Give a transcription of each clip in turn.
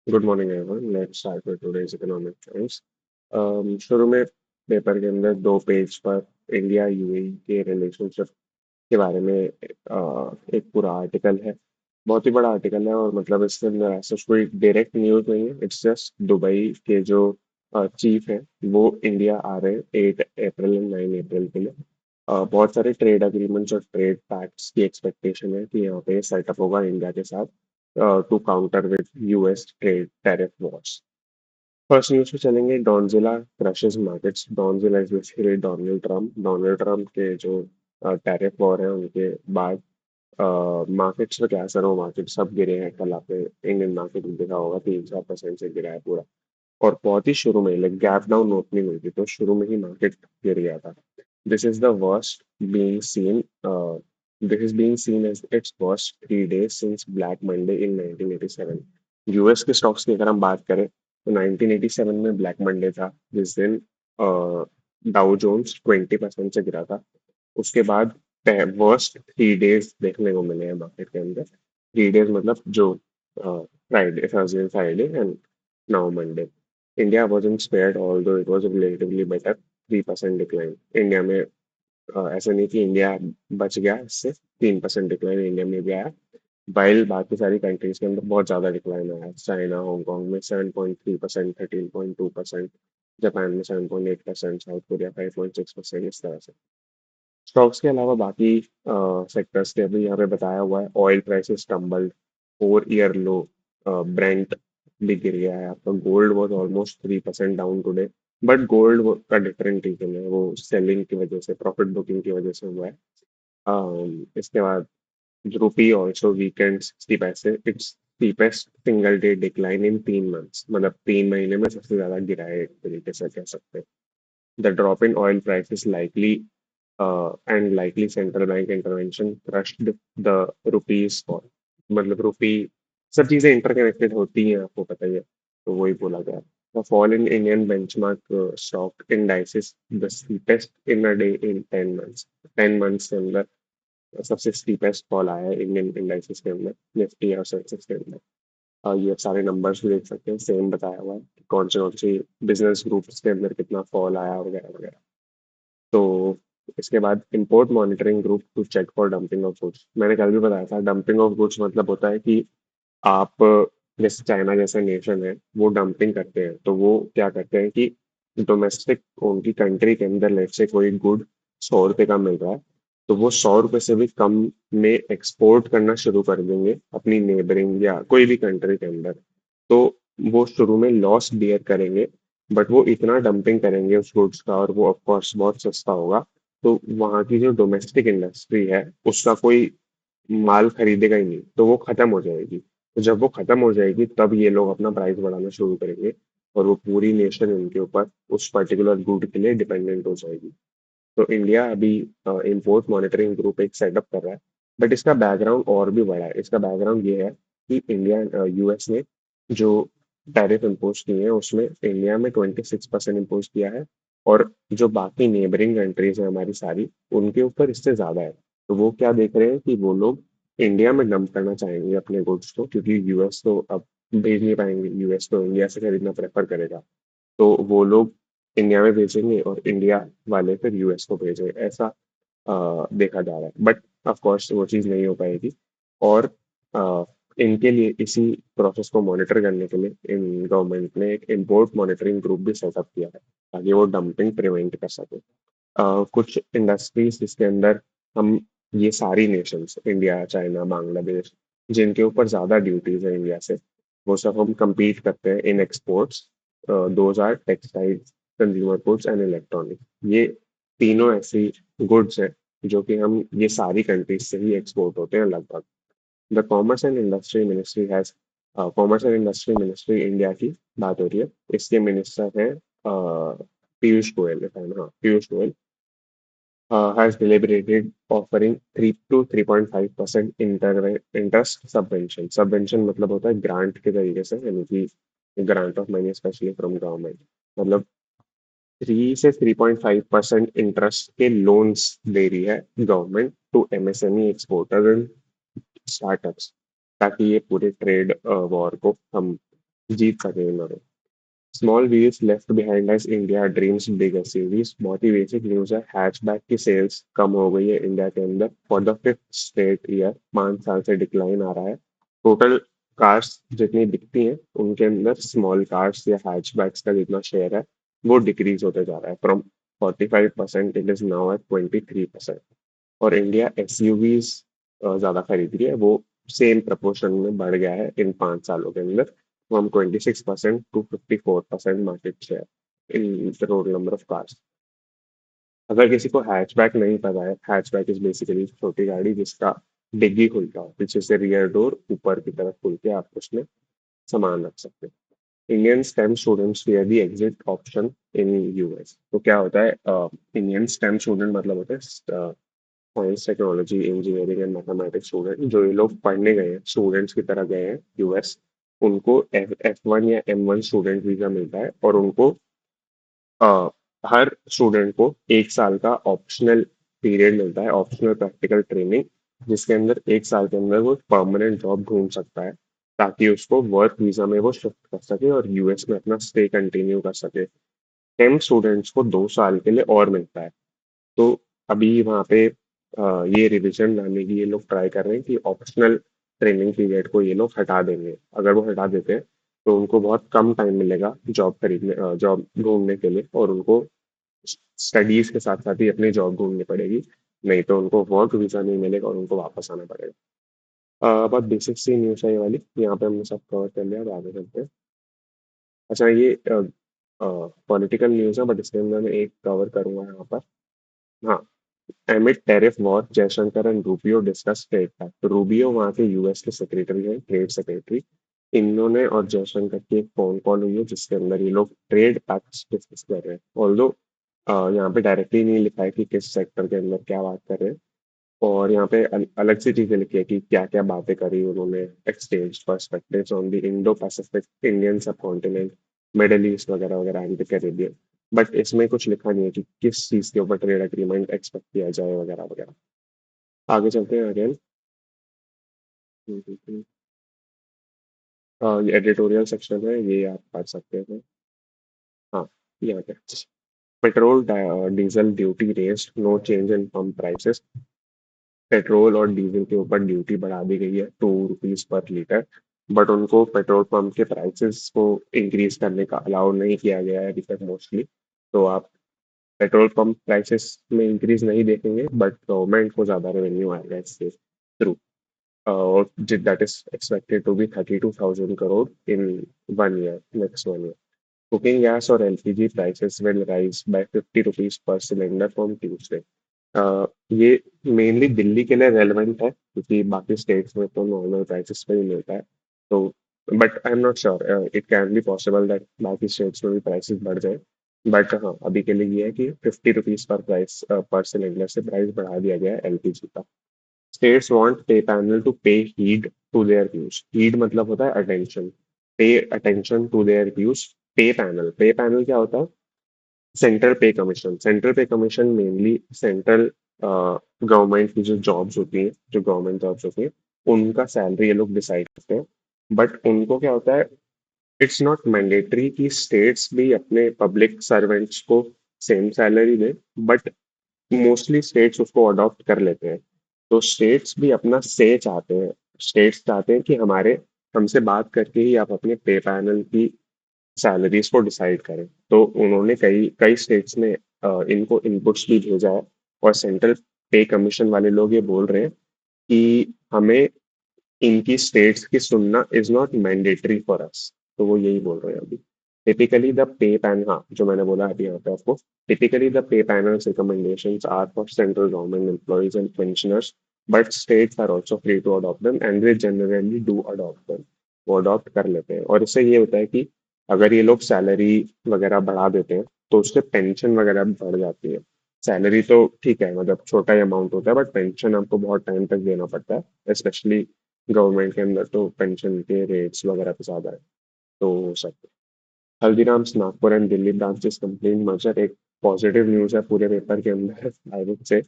Good morning everyone. Let's start with today's economic times. शुरू में paper के अंदर दो पेज पर इंडिया यूएई के रिलेशनशिप के बारे में एक पूरा आर्टिकल है। बहुत ही बड़ा आर्टिकल है और मतलब इसके अंदर ऐसा कोई डायरेक्ट न्यूज़ नहीं है। इट्स जस्ट दुबई के जो चीफ है वो इंडिया आ रहे हैं 8 अप्रैल एंड 9 अप्रैल के लिए। बहुत सारे ट्रेड अग्रीमेंट्स और ट्रेड पैक्ट्स की एक्सपेक्टेशन है कि यहाँ पे सेटअप होगा इंडिया के साथ to counter with US trade tariff wars. First news पे चलेंगे। Donzilla crushes markets. Donzilla is basically Donald Trump के जो टैरिफ वॉर है उनके बाद मार्केट्स पे क्या असर हो। मार्केट सब गिरे हैं। कल आपने इंडियन मार्केट में देखा होगा 3-4% से गिरा है पूरा। और बहुत ही शुरू में लाइक गैप डाउन ओपनिंग हुई थी तो शुरू में ही मार्केट गिर गया था। This is the worst being seen this is being seen as its worst 3 days since Black Monday in 1987। US के स्टॉक्स की अगर हम बात करें तो 1987 में ब्लैक मंडे था जिस दिन डाउ जोन्स 20% से गिरा था। उसके बाद वर्स्ट 3 डेज देखने को मिले हैं मार्केट के अंदर। 3 डेज मतलब जो Friday Thursday Friday and now Monday. India wasn't spared although it was relatively better। 3% decline India में। ऐसा नहीं कि इंडिया बच गया इससे। 3% डिक्लाइन इंडिया में भी आया। वाइल बाकी सारी कंट्रीज के अंदर बहुत ज्यादा डिक्लाइन आया। चाइना हांगकांग में 7.3%, 13.2%, जापान में 7.8%, साउथ कोरिया 5.6%, इस तरह से। स्टॉक्स के अलावा बाकी सेक्टर्स के अभी यहाँ पे बताया हुआ है। ऑयल प्राइसेस टम्बल्ड 4 ईयर लो। ब्रेंट भी गिर गया है आपका। Gold was almost 3% down today. But gold का डिफरेंट रीजन है। वो सेलिंग की वजह से प्रॉफिट बुकिंग की वजह से हुआ है। इसके बाद रुपी ऑल्सो वीकेंड 60 पैसे। It's steepest single day decline in 3 months. मतलब 3 महीने में सबसे ज्यादा गिरा है एक तरीके से कह सकते हैं। The drop in oil prices likely and likely central bank intervention crushed the rupees for। मतलब रुपी सब चीजें इंटरकनेक्टेड होती हैं आपको पता ही है तो वही बोला गया। The fall in Indian benchmark stock indices the steepest in a day in 10 months। 10 months के अंदर सबसे स्टीपेस्ट फॉल आया है इंडियन इंडाइसेस के अंदर निफ्टी और सेंसेक्स के अंदर। ये सारे नंबर्स भी देख सकते हैं। सेम बताया हुआ है कि कौन सी बिजनेस ग्रुप्स के अंदर कितना फॉल आया वगैरह वगैरह। तो इसके बाद import monitoring group to check for dumping of goods. मैंने कल भी बताया था डंपिंग ऑफ गुड्स मतलब होता है कि आप जैसे चाइना जैसा नेशन है वो डंपिंग करते हैं तो वो क्या करते हैं कि डोमेस्टिक उनकी कंट्री के अंदर लेट से कोई गुड 100 रुपए का मिल रहा है तो वो 100 रुपए से भी कम में एक्सपोर्ट करना शुरू कर देंगे अपनी नेबरिंग या कोई भी कंट्री के अंदर। तो वो शुरू में लॉस बियर करेंगे बट वो इतना डंपिंग करेंगे उस गुड्स का और वो ऑफ कोर्स बहुत सस्ता होगा। तो वहाँ की जो डोमेस्टिक इंडस्ट्री है उसका कोई माल खरीदेगा ही नहीं तो वो खत्म हो जाएगी। तो जब वो खत्म हो जाएगी तब ये लोग अपना प्राइस बढ़ाना शुरू करेंगे और वो पूरी नेशन उनके ऊपर उस पर्टिकुलर गुड के लिए डिपेंडेंट हो जाएगी। तो इंडिया अभी इंपोर्ट मॉनिटरिंग ग्रुप एक सेटअप कर रहा है। बट इसका बैकग्राउंड और भी बड़ा है। इसका बैकग्राउंड ये है कि इंडिया यूएस ने जो टैरिफ इम्पोज किए हैं उसमें इंडिया में 26% इम्पोज किया है। और जो बाकी नेबरिंग कंट्रीज है हमारी सारी उनके ऊपर इससे ज्यादा है। तो वो क्या देख रहे हैं कि वो लोग इंडिया में डंप करना चाहेंगे अपने गुड्स को क्योंकि यूएस तो अब भेज नहीं पाएंगे। यूएस तो इंडिया से खरीदना प्रेफर करेगा। तो वो लोग इंडिया में भेजेंगे और इंडिया वाले फिर यूएस को भेजेंगे। ऐसा देखा जा रहा है बट ऑफ कोर्स वो चीज़ नहीं हो पाएगी। और अ, इनके लिए इसी प्रोसेस को मॉनिटर करने के लिए इन गवर्नमेंट ने एक इम्पोर्ट मॉनिटरिंग ग्रुप भी सेटअप किया है ताकि वो डंपिंग प्रिवेंट कर सके। कुछ इंडस्ट्रीज जिसके अंदर हम ये सारी नेशंस इंडिया चाइना बांग्लादेश जिनके ऊपर ज़्यादा ड्यूटीज है इंडिया से वो सब हम compete करते हैं in exports. Those are textiles consumer goods and electronic. ये तीनों ऐसी गुड्स हैं जो कि हम ये सारी कंट्रीज से ही एक्सपोर्ट होते हैं लगभग। The commerce and industry ministry has commerce and industry ministry India की बात हो रही है। इसके मिनिस्टर हैं पीयूष गोयल। हाँ Piyush Goyal has deliberated offering 3 to 3.5% interest subvention। Subvention मतलब होता है ग्रांट के तरीके से यानी कि grant of money specially from government. मतलब 3 से 3.5% इंटरेस्ट के लोन्स दे रही है government to MSME exporter and startups ताकि ये पूरे ट्रेड वॉर को हम जीत सके इन दोनों। Small wheels left behind as India dreams big SUVs. बहुत ही बेसिक न्यूज है। हैचबैक की सेल्स कम हो गई है इंडिया के अंदर for the fifth straight year. 5 साल से डिक्लाइन आ रहा है। टोटल कार्स जितनी बिकती हैं उनके अंदर स्मॉल कार्स या हैचबैक्स का जितना शेयर है वो डिक्रीज होते जा रहा है। From 45% it is now at 23%। और इंडिया एसयूवीज ज्यादा खरीद रही है, वो सेम प्रपोर्शन में बढ़ गया है इन 5 सालों के अंदर, from 26% to 54% market share in total number of cars. अगर किसी को हैचबैक नहीं पता है, हैचबैक इज बेसिकली छोटी गाड़ी जिसका डिग्गी खुलता है, पीछे से रियर डोर ऊपर की तरफ खुल के आप उसमें सामान रख सकते हैं। Indian stem students fear the exit option in US. तो क्या होता है, इंडियन स्टेम स्टूडेंट मतलब होता है science technology engineering and mathematics student. जो ये लोग पढ़ने गए हैं, स्टूडेंट्स की तरह गए हैं यूएस, उनको F1 या M1 स्टूडेंट वीजा मिलता है। और उनको अ, हर स्टूडेंट को 1 साल का ऑप्शनल पीरियड मिलता है, ऑप्शनल प्रैक्टिकल ट्रेनिंग, जिसके अंदर 1 साल के अंदर वो परमानेंट जॉब ढूंढ सकता है, ताकि उसको वर्क वीजा में वो शिफ्ट कर सके और यूएस में अपना स्टे कंटिन्यू कर सके। टेम स्टूडेंट्स को 2 साल के लिए और मिलता है। तो अभी वहाँ पे ये रिविजन लाने की ये लोग ट्राई कर रहे हैं कि ऑप्शनल ट्रेनिंग पीरियड को ये लोग हटा देंगे। अगर वो हटा देते हैं तो उनको बहुत कम टाइम मिलेगा जॉब ढूंढने के लिए, और उनको स्टडीज के साथ साथ ही अपनी जॉब ढूंढनी पड़ेगी। नहीं तो उनको वर्क वीजा नहीं मिलेगा और उनको वापस आना पड़ेगा। बहुत बेसिक सी न्यूज़ है ये वाली, यहाँ पे हमने सब कवर कर लिया। अब आगे चलते हैं। अच्छा, ये पॉलिटिकल न्यूज़ है बट इसके अंदर मैं एक कवर करूंगा यहाँ पर। हाँ, amid tariff war Jaishankar and Rubio discuss trade pact. तो रूबियो वहाँ के यूएस के सेक्रेटरी हैं, ट्रेड सेक्रेटरी। इन्होंने और जयशंकर की एक फोन कॉल हुई है जिसके अंदर ये लोग ट्रेड पैक्ट्स डिस्कस कर रहे हैं। ऑल्दो यहाँ पे डायरेक्टली नहीं लिखा है कि किस सेक्टर के अंदर क्या बात कर रहे हैं। और यहाँ पे अलग सी चीजें लिखी है कि क्या क्या बातें करी उन्होंने। Exchange perspectives on the Indo Pacific, Indian सब कॉन्टिनेंट, मिडल ईस्ट वगैरह वगैरह एंड कैरेबियन। बट इसमें कुछ लिखा नहीं है कि किस चीज के ऊपर ट्रेड एग्रीमेंट एक्सपेक्ट किया जाए वगैरह वगैरह। आगे चलते हैं अगेन। ये एडिटोरियल सेक्शन है, ये आप पढ़ सकते हैं। हाँ, यहाँ पे petrol diesel duty raised, no change in pump prices. Petrol और डीजल के ऊपर ड्यूटी बढ़ा दी गई है, ₹2 पर लीटर। बट उनको पेट्रोल पंप के प्राइसेस को इंक्रीज करने का अलाउ नहीं किया गया है अभी तक मोस्टली। तो आप पेट्रोल पंप प्राइसेस में इंक्रीज नहीं देखेंगे, बट गवर्नमेंट को ज्यादा रेवेन्यू आएगा इससे थ्रू। और that is expected to be 32,000 crore in 1 year, next 1 year. Cooking gas और LPG prices will rise by ₹50 per cylinder from Tuesday. ये मेनली दिल्ली के लिए रेलेवेंट है क्योंकि बाकी स्टेट्स में तो नॉर्मल प्राइसेस पे ही मिलता है। तो but I am not sure, it can be possible that बाकी स्टेट्स में भी प्राइसेस बढ़ जाए। बट हाँ, अभी के लिए ये है कि ₹50 पर सिलेंडर से प्राइस बढ़ा दिया गया है एलपीजी का। States want pay panel to pay heed to their views. Heed मतलब होता है attention. Pay attention to their views. Pay panel क्या होता है? Central pay commission. Central pay commission mainly central government की जो जॉब्स होती हैं, जो गवर्नमेंट जॉब्स होती हैं, उनका सैलरी ये लोग डिसाइड करते हैं। बट उनको क्या होता है, इट्स नॉट मैंडेटरी कि स्टेट्स भी अपने पब्लिक सर्वेंट्स को सेम सैलरी दें। बट मोस्टली स्टेट्स उसको अडॉप्ट कर लेते हैं। तो स्टेट्स भी अपना से चाहते हैं। स्टेट्स चाहते हैं कि हमारे हमसे बात करके ही आप अपने पे पैनल की सैलरीज को डिसाइड करें। तो उन्होंने कई कई स्टेट्स में इनको इनपुट्स भी भेजा है। और सेंट्रल पे कमीशन वाले लोग ये बोल रहे हैं कि हमें इनकी स्टेट्स की सुनना is not mandatory for us. तो वो यही बोल रहे हैं अभी। टिपिकली द पे पैन, हाँ जो मैंने बोला अभी यहाँ पे आपको, typically the pay panels recommendations are for central government employees and pensioners, but states are also free to adopt them and they generally do adopt them. वो अडॉप्ट कर लेते हैं। और इससे ये होता है कि अगर ये लोग सैलरी वगैरह बढ़ा देते हैं तो उससे पेंशन वगैरह भी बढ़ जाती है। सैलरी तो ठीक है, मतलब छोटा ही अमाउंट होता है, बट पेंशन आपको बहुत टाइम तक देना पड़ता है, स्पेशली गवर्नमेंट के अंदर तो पेंशन के रेट्स वगैरह तो ज़्यादा है। तो सब Haldiram's Nagpur and Delhi branches complaint merger एक पॉजिटिव न्यूज़ है पूरे पेपर के अंदर, आई वुड से।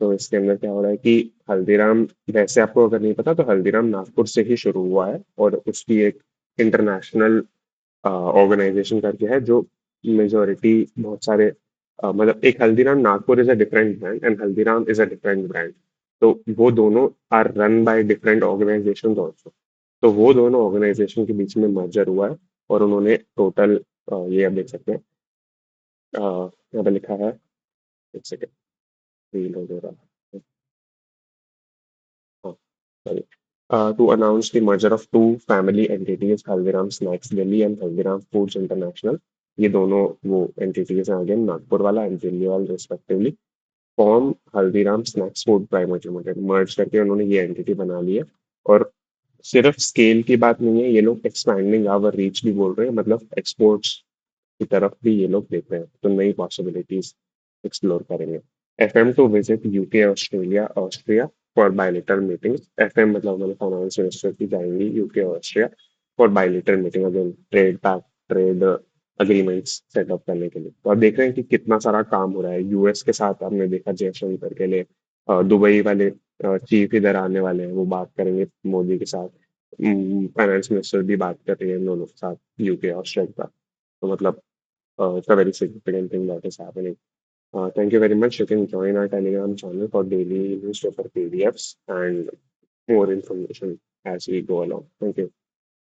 तो इसके अंदर क्या हो रहा है कि हल्दीराम, वैसे आपको अगर नहीं पता तो हल्दीराम नागपुर से ही शुरू हुआ है और उसकी एक इंटरनेशनल ऑर्गेनाइजेशन करके है, जो मेजोरिटी बहुत सारे मतलब एक Haldiram Nagpur is a different brand and Haldiram is a different brand. तो वो दोनों are run by different organisation also. तो वो दोनों ऑर्गेनाइजेशन के बीच में मर्जर हुआ है और उन्होंने टोटल ये आप देख सकते हैं, यहाँ पे लिखा है, एक सेकेंड, रील हो रहा है, हाँ, sorry. To announce the merger of two family entities, Haldiram Snacks Delhi and Haldiram Foods International. ये दोनों वो entities हैं, अगेन नागपुर वाला एंड दिल्ली वाला respectively, form Haldiram snacks food private limited, merge करके उन्होंने ये एंटिटी बना ली है। और सिर्फ स्केल की बात नहीं है, ये लोग एक्सपैंडिंग आवर रीच भी बोल रहे हैं, मतलब एक्सपोर्ट्स की तरफ भी ये लोग देख रहे हैं, तो नई पॉसिबिलिटीज एक्सप्लोर करेंगे। FM to visit UK Australia Austria for bilateral meetings. FM मतलब हमारे फाइनेंस मिनिस्टर की जाएंगी यूके और Austria for bilateral meeting, again trade pact, trade agreements setup करने के लिए। तो आप देख रहे हैं कि कितना सारा काम हो रहा है यूएस के साथ। आपने देखा जयशंकर के लिए दुबई वाले चीफ इधर आने वाले हैं, वो बात करेंगे मोदी के साथ। फाइनेंस मिनिस्टर भी बात कर रही है इन दोनों के साथ, यूके ऑस्ट्रेलिया का। तो मतलब it's a very significant thing that is happening. Thank you very much. You can join our Telegram channel for daily newspaper PDFs and more information as we go along. Thank you.